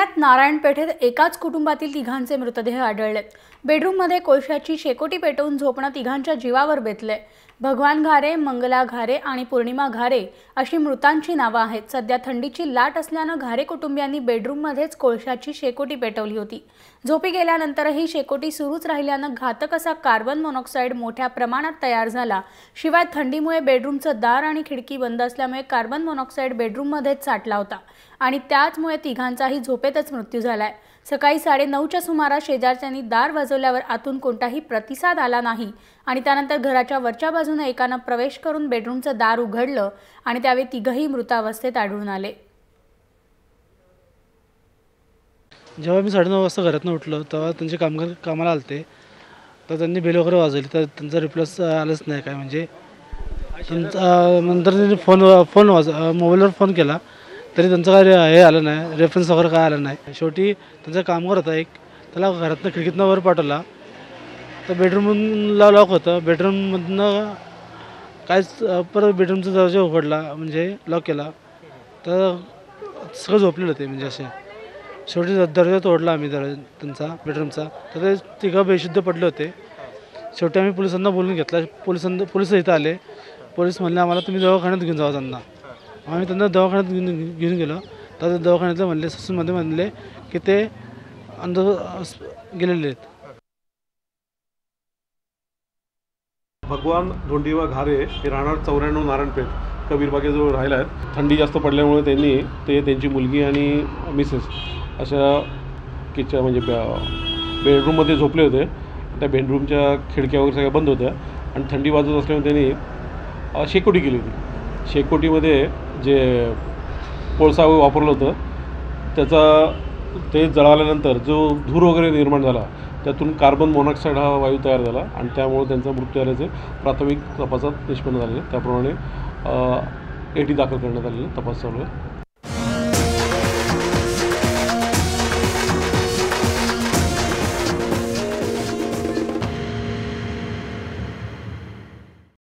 पुण्यात नारायणपेठेत एकाच कुटुंबातील तिघांचे मृतदेह आढळले। बेडरूममध्ये कोळशाची शेकोटी पेटवून झोपणं तिघांच्या जीवावर बेतले। भगवान घारे, मंगला घारे आणि पूर्णिमा घारे अशी मृतांची नावं आहेत। सध्या थंडीची लाट असल्यानं घारे कुटुंबियांनी बेडरूममध्येच कोळशाची शेकोटी पेटवली होती। झोपी गेल्यानंतरही शेकोटी सुरूच राहिल्यानं घातक असा कार्बन मोनॉक्साईड मोठ्या प्रमाणात तयार झाला। शिवाय थंडीमुळे बेडरूमचं दार आणि खिडकी बंद असल्यामुळे कार्बन मोनॉक्साईड बेडरूममध्येच साठला होता आणि त्याचमुळे तिघांचाही झोपेतच मृत्यू झालाय। सकाळी 9:30च्या सुमारास शेजारच्यांनी दार वाजवल्यावर आतून कोणताही प्रतिसाद आला नाही आणि त्यानंतर घराच्या वरच्या बाजूने एकानं प्रवेश करून बेडरूमचं दार उघडलं आणि त्यावेळी तिघही मृतावस्थेत आढळून आले। जेव्हा मी 9:30 वाजता घरातून उठलो तेव्हा त्यांचे कामाला आलते, तर त्यांनी बेल वगैरे वाजवली, तर त्यांचा रिप्लाय आलाच नाही काय। म्हणजे नंतर त्यांनी मोबाईलवर फोन केला तरी त्यांचं काय हे आलं नाही, रेफरन्स वगैरे काय आलं नाही। शेवटी त्यांचा कामगार होता एक, त्याला घरातनं खिडकीतनं वर पाठवला, तर बेडरूमला लॉक होतं। बेडरूममधनं कायच परत बेडरूमचा दरवाजा उघडला, म्हणजे लॉक केला, तर सगळं झोपलेलं होते। म्हणजे असे शेवटी दरवाजा तोडला आम्ही त्यांचा बेडरूमचा, तर ते तिघं बेशुद्ध पडले होते। शेवटी आम्ही पोलिसांना बोलून घेतला, पोलीस इथं आले। पोलीस म्हणले आम्हाला तुम्ही दवाखान्यात घेऊन जावा त्यांना। आम्ही त्यांना दवाखान्यात घेऊन गेलो, तर दवाखान्यातले म्हणले ससूनमध्ये म्हणले की ते अंदर गेलेले आहेत। भगवान धोंडीवा घारे हे राहणार 94 नारायणपेठ कबीरबागेजवळ राहिला आहेत। थंडी जास्त पडल्यामुळे त्यांनी त्यांची मुलगी आणि मिसेस अशा किचन म्हणजे बेडरूममध्ये झोपले होते। त्या बेडरूमच्या खिडक्या वगैरे सगळ्या बंद होत्या आणि थंडी वाजत असल्यामुळे त्यांनी शेकोटी केली होती। शेकोटीमध्ये जे कोळसा वापरलं होतं ते जळाल्यानंतर जो धूर वगैरे निर्माण झाला, त्यातून कार्बन मोनॉक्साईड हा वायू तयार झाला आणि त्यामुळे त्यांचा मृत्यू झाल्याचे प्राथमिक तपासात निष्पन्न झालेले। त्याप्रमाणे एडी दाखल करण्यात आलेला तपास चालू आहे।